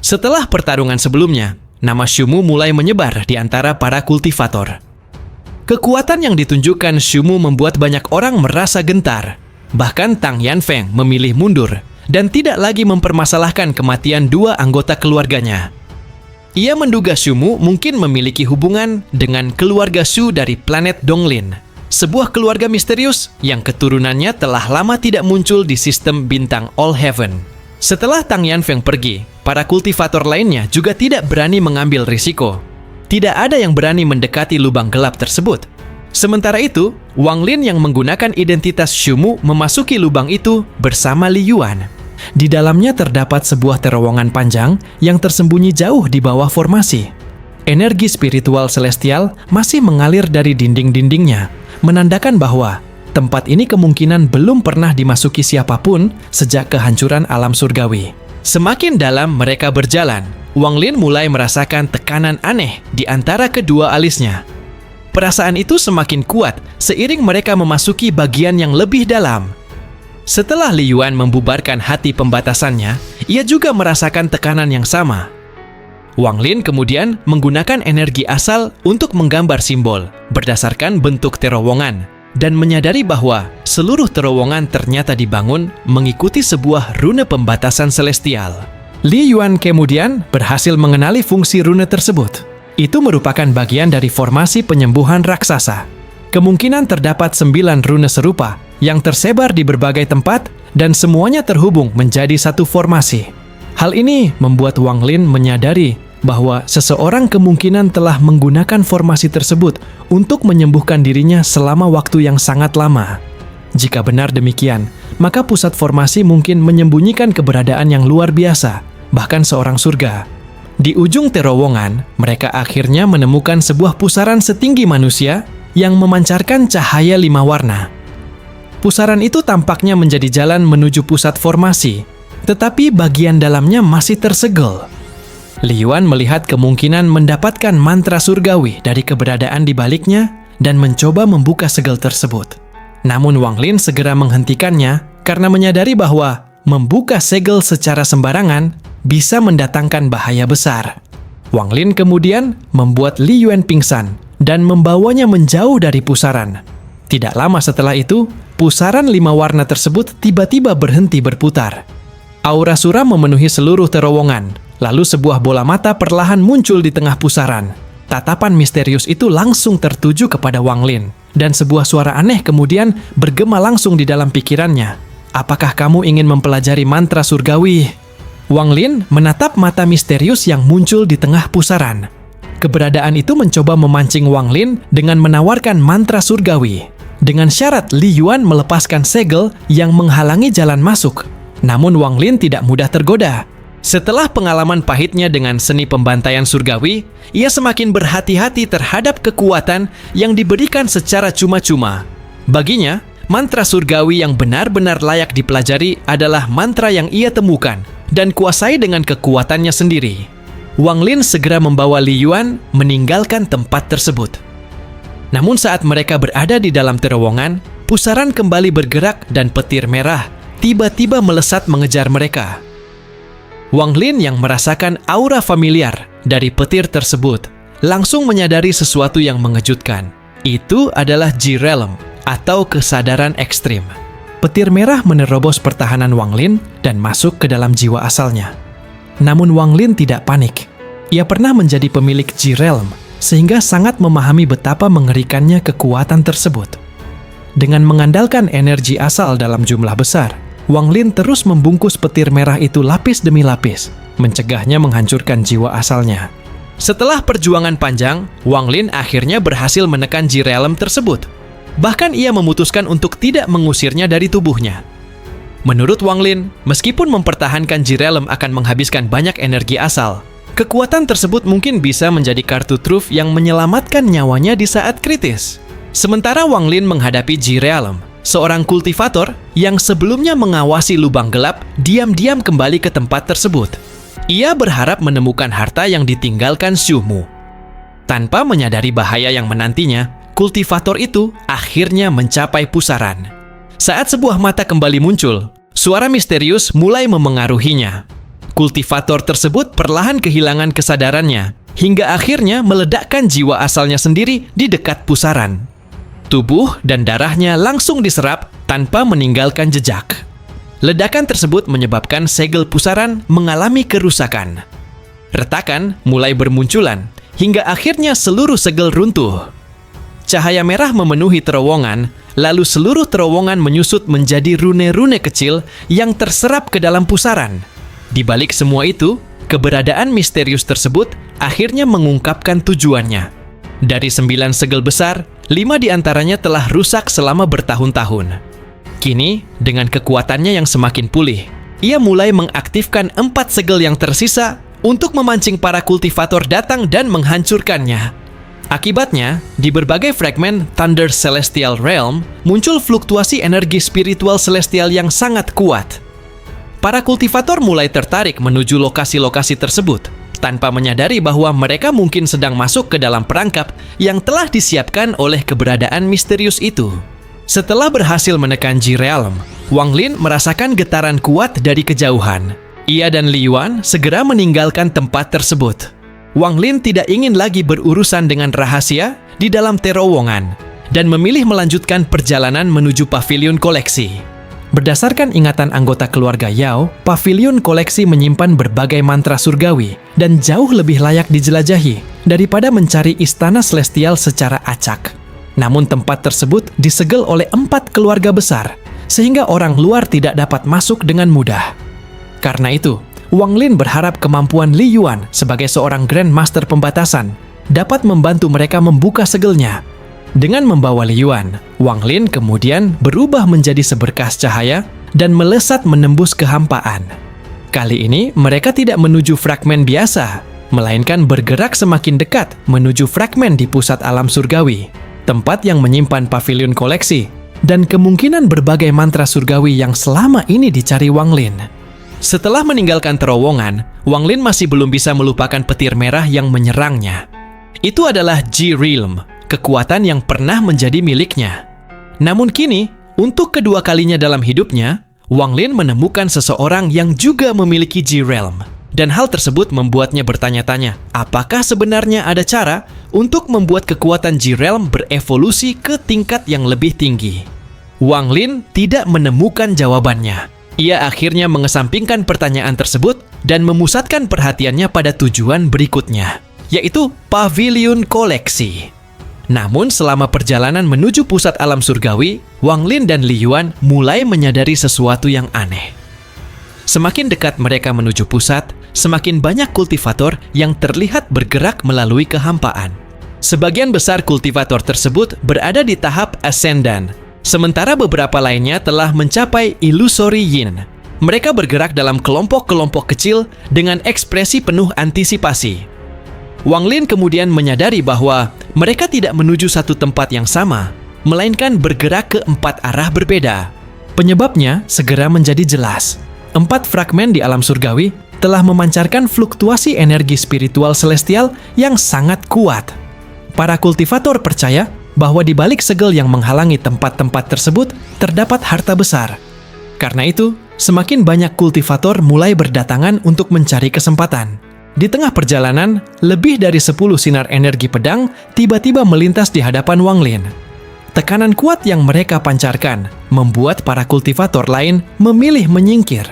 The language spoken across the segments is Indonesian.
Setelah pertarungan sebelumnya, nama Shu Mu mulai menyebar di antara para kultivator. Kekuatan yang ditunjukkan Shu Mu membuat banyak orang merasa gentar. Bahkan Tang Yanfeng memilih mundur dan tidak lagi mempermasalahkan kematian dua anggota keluarganya. Ia menduga Shu Mu mungkin memiliki hubungan dengan keluarga Shu dari planet Donglin, sebuah keluarga misterius yang keturunannya telah lama tidak muncul di sistem bintang All Heaven. Setelah Tang Yanfeng pergi, para kultivator lainnya juga tidak berani mengambil risiko. Tidak ada yang berani mendekati lubang gelap tersebut. Sementara itu, Wang Lin yang menggunakan identitas Shu Mu memasuki lubang itu bersama Li Yuan. Di dalamnya terdapat sebuah terowongan panjang yang tersembunyi jauh di bawah formasi. Energi spiritual celestial masih mengalir dari dinding-dindingnya, menandakan bahwa tempat ini kemungkinan belum pernah dimasuki siapapun sejak kehancuran alam surgawi. Semakin dalam mereka berjalan, Wang Lin mulai merasakan tekanan aneh di antara kedua alisnya. Perasaan itu semakin kuat seiring mereka memasuki bagian yang lebih dalam. Setelah Li Yuan membubarkan hati pembatasannya, ia juga merasakan tekanan yang sama. Wang Lin kemudian menggunakan energi asal untuk menggambar simbol berdasarkan bentuk terowongan dan menyadari bahwa seluruh terowongan ternyata dibangun mengikuti sebuah rune pembatasan celestial. Li Yuan kemudian berhasil mengenali fungsi rune tersebut. Itu merupakan bagian dari formasi penyembuhan raksasa. Kemungkinan terdapat 9 rune serupa yang tersebar di berbagai tempat dan semuanya terhubung menjadi satu formasi. Hal ini membuat Wang Lin menyadari bahwa seseorang kemungkinan telah menggunakan formasi tersebut untuk menyembuhkan dirinya selama waktu yang sangat lama. Jika benar demikian, maka pusat formasi mungkin menyembunyikan keberadaan yang luar biasa, bahkan seorang surga. Di ujung terowongan, mereka akhirnya menemukan sebuah pusaran setinggi manusia yang memancarkan cahaya 5 warna. Pusaran itu tampaknya menjadi jalan menuju pusat formasi, tetapi bagian dalamnya masih tersegel. Li Yuan melihat kemungkinan mendapatkan mantra surgawi dari keberadaan di baliknya dan mencoba membuka segel tersebut. Namun Wang Lin segera menghentikannya karena menyadari bahwa membuka segel secara sembarangan bisa mendatangkan bahaya besar. Wang Lin kemudian membuat Li Yuan pingsan dan membawanya menjauh dari pusaran. Tidak lama setelah itu, pusaran 5 warna tersebut tiba-tiba berhenti berputar. Aura suram memenuhi seluruh terowongan, lalu sebuah bola mata perlahan muncul di tengah pusaran. Tatapan misterius itu langsung tertuju kepada Wang Lin, dan sebuah suara aneh kemudian bergema langsung di dalam pikirannya. Apakah kamu ingin mempelajari mantra surgawi? Wang Lin menatap mata misterius yang muncul di tengah pusaran. Keberadaan itu mencoba memancing Wang Lin dengan menawarkan mantra surgawi, dengan syarat Li Yuan melepaskan segel yang menghalangi jalan masuk. Namun Wang Lin tidak mudah tergoda. Setelah pengalaman pahitnya dengan seni pembantaian surgawi, ia semakin berhati-hati terhadap kekuatan yang diberikan secara cuma-cuma. Baginya, mantra surgawi yang benar-benar layak dipelajari adalah mantra yang ia temukan dan kuasai dengan kekuatannya sendiri. Wang Lin segera membawa Li Yuan meninggalkan tempat tersebut. Namun saat mereka berada di dalam terowongan, pusaran kembali bergerak dan petir merah tiba-tiba melesat mengejar mereka. Wang Lin yang merasakan aura familiar dari petir tersebut langsung menyadari sesuatu yang mengejutkan. Itu adalah Ji Realm atau kesadaran ekstrim. Petir merah menerobos pertahanan Wang Lin dan masuk ke dalam jiwa asalnya. Namun Wang Lin tidak panik. Ia pernah menjadi pemilik Ji Realm, sehingga sangat memahami betapa mengerikannya kekuatan tersebut. Dengan mengandalkan energi asal dalam jumlah besar, Wang Lin terus membungkus petir merah itu lapis demi lapis, mencegahnya menghancurkan jiwa asalnya. Setelah perjuangan panjang, Wang Lin akhirnya berhasil menekan Ji Realm tersebut. Bahkan ia memutuskan untuk tidak mengusirnya dari tubuhnya. Menurut Wang Lin, meskipun mempertahankan Ji Realm akan menghabiskan banyak energi asal, kekuatan tersebut mungkin bisa menjadi kartu truf yang menyelamatkan nyawanya di saat kritis. Sementara Wang Lin menghadapi Ji Realm, seorang kultivator yang sebelumnya mengawasi lubang gelap, diam-diam kembali ke tempat tersebut. Ia berharap menemukan harta yang ditinggalkan Shu Mu. Tanpa menyadari bahaya yang menantinya, kultivator itu akhirnya mencapai pusaran. Saat sebuah mata kembali muncul, suara misterius mulai memengaruhinya. Kultivator tersebut perlahan kehilangan kesadarannya, hingga akhirnya meledakkan jiwa asalnya sendiri di dekat pusaran. Tubuh dan darahnya langsung diserap tanpa meninggalkan jejak. Ledakan tersebut menyebabkan segel pusaran mengalami kerusakan. Retakan mulai bermunculan, hingga akhirnya seluruh segel runtuh. Cahaya merah memenuhi terowongan, lalu seluruh terowongan menyusut menjadi rune-rune kecil yang terserap ke dalam pusaran. Di balik semua itu, keberadaan misterius tersebut akhirnya mengungkapkan tujuannya. Dari 9 segel besar, 5 diantaranya telah rusak selama bertahun-tahun. Kini, dengan kekuatannya yang semakin pulih, ia mulai mengaktifkan 4 segel yang tersisa untuk memancing para kultivator datang dan menghancurkannya. Akibatnya, di berbagai fragmen Thunder Celestial Realm, muncul fluktuasi energi spiritual celestial yang sangat kuat. Para kultivator mulai tertarik menuju lokasi-lokasi tersebut, tanpa menyadari bahwa mereka mungkin sedang masuk ke dalam perangkap yang telah disiapkan oleh keberadaan misterius itu. Setelah berhasil menekan G-Realm, Wang Lin merasakan getaran kuat dari kejauhan. Ia dan Li Yuan segera meninggalkan tempat tersebut. Wang Lin tidak ingin lagi berurusan dengan rahasia di dalam terowongan dan memilih melanjutkan perjalanan menuju pavilion koleksi. Berdasarkan ingatan anggota keluarga Yao, pavilion koleksi menyimpan berbagai mantra surgawi dan jauh lebih layak dijelajahi daripada mencari istana celestial secara acak. Namun tempat tersebut disegel oleh 4 keluarga besar, sehingga orang luar tidak dapat masuk dengan mudah. Karena itu, Wang Lin berharap kemampuan Li Yuan sebagai seorang Grand Master pembatasan dapat membantu mereka membuka segelnya. Dengan membawa Li Yuan, Wang Lin kemudian berubah menjadi seberkas cahaya dan melesat menembus kehampaan. Kali ini mereka tidak menuju fragmen biasa, melainkan bergerak semakin dekat menuju fragmen di pusat alam surgawi, tempat yang menyimpan pavilion koleksi dan kemungkinan berbagai mantra surgawi yang selama ini dicari Wang Lin. Setelah meninggalkan terowongan, Wang Lin masih belum bisa melupakan petir merah yang menyerangnya. Itu adalah G-Realm, kekuatan yang pernah menjadi miliknya. Namun kini, untuk kedua kalinya dalam hidupnya, Wang Lin menemukan seseorang yang juga memiliki G-Realm. Dan hal tersebut membuatnya bertanya-tanya, apakah sebenarnya ada cara untuk membuat kekuatan G-Realm berevolusi ke tingkat yang lebih tinggi? Wang Lin tidak menemukan jawabannya. Ia akhirnya mengesampingkan pertanyaan tersebut dan memusatkan perhatiannya pada tujuan berikutnya, yaitu pavilion koleksi. Namun selama perjalanan menuju pusat alam surgawi, Wang Lin dan Li Yuan mulai menyadari sesuatu yang aneh. Semakin dekat mereka menuju pusat, semakin banyak kultivator yang terlihat bergerak melalui kehampaan. Sebagian besar kultivator tersebut berada di tahap ascendant, sementara beberapa lainnya telah mencapai illusory yin. Mereka bergerak dalam kelompok-kelompok kecil dengan ekspresi penuh antisipasi. Wang Lin kemudian menyadari bahwa mereka tidak menuju satu tempat yang sama, melainkan bergerak ke 4 arah berbeda. Penyebabnya segera menjadi jelas. 4 fragmen di alam surgawi telah memancarkan fluktuasi energi spiritual celestial yang sangat kuat. Para kultivator percaya bahwa di balik segel yang menghalangi tempat-tempat tersebut terdapat harta besar. Karena itu, semakin banyak kultivator mulai berdatangan untuk mencari kesempatan. Di tengah perjalanan, lebih dari 10 sinar energi pedang tiba-tiba melintas di hadapan Wang Lin. Tekanan kuat yang mereka pancarkan membuat para kultivator lain memilih menyingkir.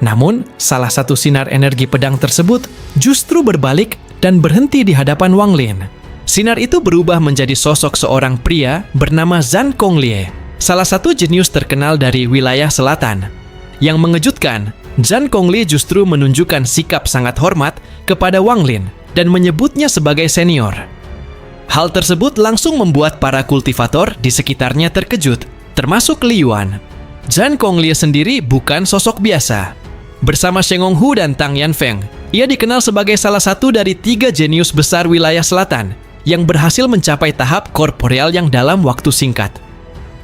Namun, salah satu sinar energi pedang tersebut justru berbalik dan berhenti di hadapan Wang Lin. Sinar itu berubah menjadi sosok seorang pria bernama Zhan Konglie, salah satu jenius terkenal dari wilayah selatan. Yang mengejutkan, Zhan Konglie justru menunjukkan sikap sangat hormat kepada Wang Lin dan menyebutnya sebagai senior. Hal tersebut langsung membuat para kultivator di sekitarnya terkejut, termasuk Li Yuan. Zhan Konglie sendiri bukan sosok biasa. Bersama Sheng Honghu dan Tang Yanfeng, ia dikenal sebagai salah satu dari 3 jenius besar wilayah selatan yang berhasil mencapai tahap korporeal yang dalam waktu singkat.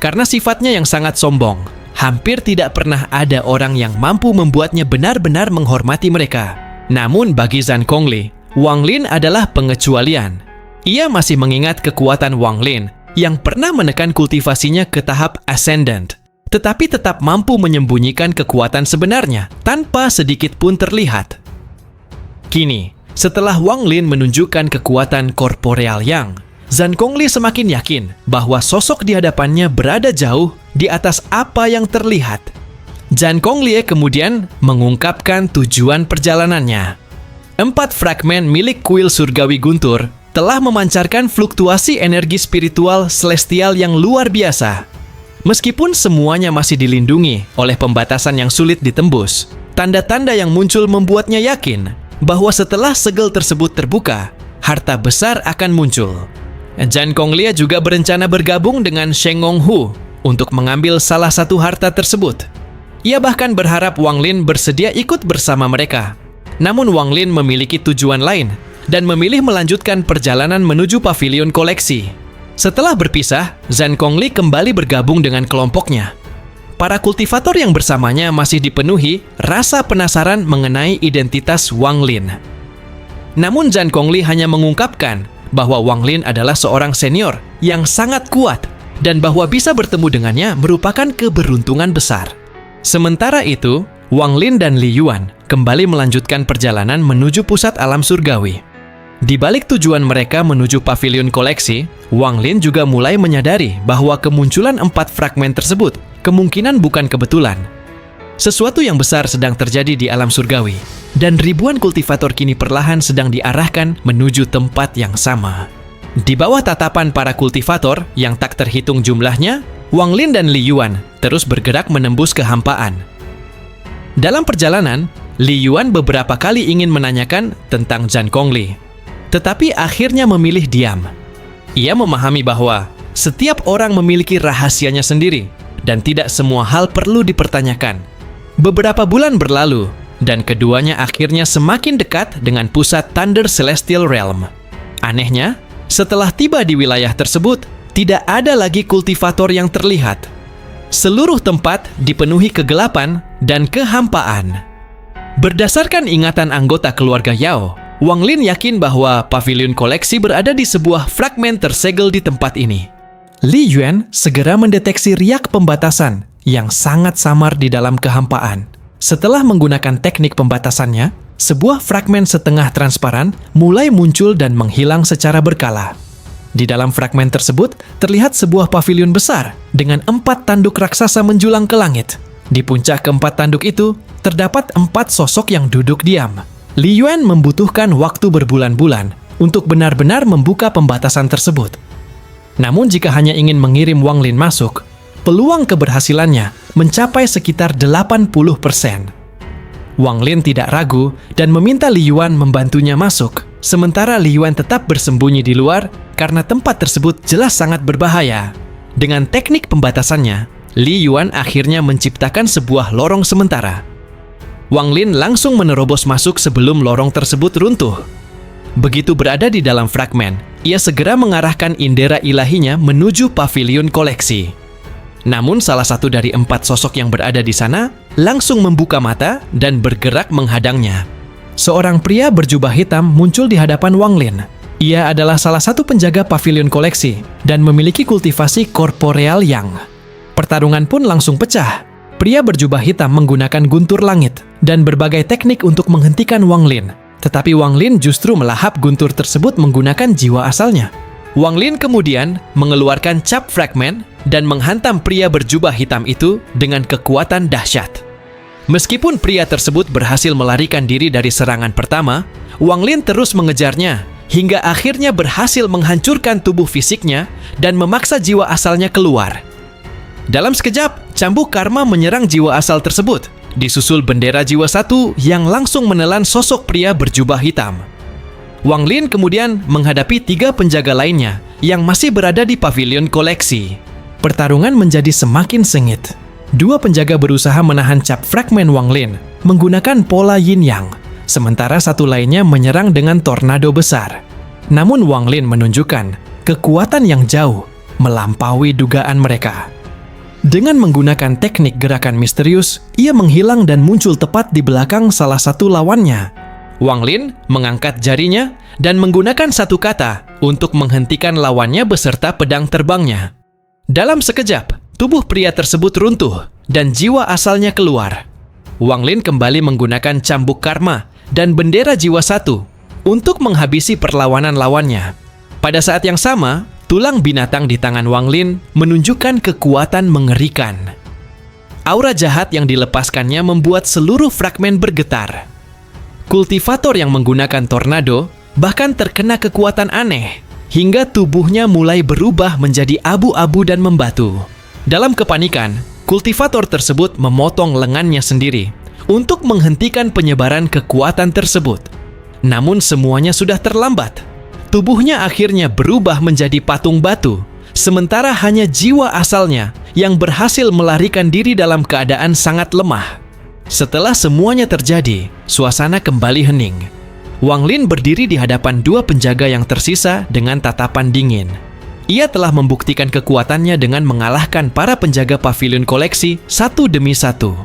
Karena sifatnya yang sangat sombong, hampir tidak pernah ada orang yang mampu membuatnya benar-benar menghormati mereka. Namun bagi Zhan Konglie, Wang Lin adalah pengecualian. Ia masih mengingat kekuatan Wang Lin yang pernah menekan kultivasinya ke tahap ascendant. tetapi tetap mampu menyembunyikan kekuatan sebenarnya tanpa sedikit pun terlihat. Kini, setelah Wang Lin menunjukkan kekuatan korporeal Yang, Zhang Gongli semakin yakin bahwa sosok di hadapannya berada jauh di atas apa yang terlihat. Zhang Gongli kemudian mengungkapkan tujuan perjalanannya. 4 fragmen milik kuil surgawi guntur telah memancarkan fluktuasi energi spiritual celestial yang luar biasa. Meskipun semuanya masih dilindungi oleh pembatasan yang sulit ditembus, tanda-tanda yang muncul membuatnya yakin bahwa setelah segel tersebut terbuka, harta besar akan muncul. Zhang Gongli juga berencana bergabung dengan Sheng Honghu untuk mengambil salah satu harta tersebut. Ia bahkan berharap Wang Lin bersedia ikut bersama mereka. Namun Wang Lin memiliki tujuan lain dan memilih melanjutkan perjalanan menuju pavilion koleksi. Setelah berpisah, Zhang Gongli kembali bergabung dengan kelompoknya. Para kultivator yang bersamanya masih dipenuhi rasa penasaran mengenai identitas Wang Lin. Namun Zhang Gongli hanya mengungkapkan bahwa Wang Lin adalah seorang senior yang sangat kuat dan bahwa bisa bertemu dengannya merupakan keberuntungan besar. Sementara itu, Wang Lin dan Li Yuan kembali melanjutkan perjalanan menuju pusat alam surgawi. Di balik tujuan mereka menuju pavilion koleksi, Wang Lin juga mulai menyadari bahwa kemunculan 4 fragmen tersebut kemungkinan bukan kebetulan. Sesuatu yang besar sedang terjadi di alam surgawi, dan ribuan kultivator kini perlahan sedang diarahkan menuju tempat yang sama. Di bawah tatapan para kultivator yang tak terhitung jumlahnya, Wang Lin dan Li Yuan terus bergerak menembus kehampaan. Dalam perjalanan, Li Yuan beberapa kali ingin menanyakan tentang Zhang Gongli, tetapi akhirnya memilih diam. Ia memahami bahwa setiap orang memiliki rahasianya sendiri dan tidak semua hal perlu dipertanyakan. Beberapa bulan berlalu dan keduanya akhirnya semakin dekat dengan pusat Thunder Celestial Realm. Anehnya, setelah tiba di wilayah tersebut, tidak ada lagi kultivator yang terlihat. Seluruh tempat dipenuhi kegelapan dan kehampaan. Berdasarkan ingatan anggota keluarga Yao, Wang Lin yakin bahwa pavilion koleksi berada di sebuah fragmen tersegel di tempat ini. Li Yuan segera mendeteksi riak pembatasan yang sangat samar di dalam kehampaan. Setelah menggunakan teknik pembatasannya, sebuah fragmen setengah transparan mulai muncul dan menghilang secara berkala. Di dalam fragmen tersebut, terlihat sebuah pavilion besar dengan 4 tanduk raksasa menjulang ke langit. Di puncak keempat tanduk itu, terdapat 4 sosok yang duduk diam. Li Yuan membutuhkan waktu berbulan-bulan untuk benar-benar membuka pembatasan tersebut. Namun jika hanya ingin mengirim Wang Lin masuk, peluang keberhasilannya mencapai sekitar 80%. Wang Lin tidak ragu dan meminta Li Yuan membantunya masuk, sementara Li Yuan tetap bersembunyi di luar karena tempat tersebut jelas sangat berbahaya. Dengan teknik pembatasannya, Li Yuan akhirnya menciptakan sebuah lorong sementara. Wang Lin langsung menerobos masuk sebelum lorong tersebut runtuh. Begitu berada di dalam fragmen, ia segera mengarahkan indera ilahinya menuju pavilion koleksi. Namun salah satu dari 4 sosok yang berada di sana langsung membuka mata dan bergerak menghadangnya. Seorang pria berjubah hitam muncul di hadapan Wang Lin. Ia adalah salah satu penjaga pavilion koleksi dan memiliki kultivasi korporeal Yang. Pertarungan pun langsung pecah. Pria berjubah hitam menggunakan guntur langit dan berbagai teknik untuk menghentikan Wang Lin. Tetapi Wang Lin justru melahap guntur tersebut menggunakan jiwa asalnya. Wang Lin kemudian mengeluarkan cap fragmen dan menghantam pria berjubah hitam itu dengan kekuatan dahsyat. Meskipun pria tersebut berhasil melarikan diri dari serangan pertama, Wang Lin terus mengejarnya hingga akhirnya berhasil menghancurkan tubuh fisiknya dan memaksa jiwa asalnya keluar. Dalam sekejap, cambuk karma menyerang jiwa asal tersebut, disusul bendera jiwa satu yang langsung menelan sosok pria berjubah hitam. Wang Lin kemudian menghadapi 3 penjaga lainnya yang masih berada di pavilion koleksi. Pertarungan menjadi semakin sengit. 2 penjaga berusaha menahan cap fragmen Wang Lin menggunakan pola yin yang, sementara satu lainnya menyerang dengan tornado besar. Namun Wang Lin menunjukkan kekuatan yang jauh melampaui dugaan mereka. Dengan menggunakan teknik gerakan misterius, ia menghilang dan muncul tepat di belakang salah satu lawannya. Wang Lin mengangkat jarinya dan menggunakan satu kata untuk menghentikan lawannya beserta pedang terbangnya. Dalam sekejap, Tubuh pria tersebut runtuh dan jiwa asalnya keluar. Wang Lin kembali menggunakan cambuk karma dan bendera jiwa satu untuk menghabisi perlawanan lawannya. Pada saat yang sama, tulang binatang di tangan Wang Lin menunjukkan kekuatan mengerikan. Aura jahat yang dilepaskannya membuat seluruh fragmen bergetar. Kultivator yang menggunakan tornado bahkan terkena kekuatan aneh, hingga tubuhnya mulai berubah menjadi abu-abu dan membatu. Dalam kepanikan, kultivator tersebut memotong lengannya sendiri untuk menghentikan penyebaran kekuatan tersebut. Namun semuanya sudah terlambat. Tubuhnya akhirnya berubah menjadi patung batu, sementara hanya jiwa asalnya yang berhasil melarikan diri dalam keadaan sangat lemah. Setelah semuanya terjadi, suasana kembali hening. Wang Lin berdiri di hadapan dua penjaga yang tersisa dengan tatapan dingin. Ia telah membuktikan kekuatannya dengan mengalahkan para penjaga pavilion koleksi satu demi satu.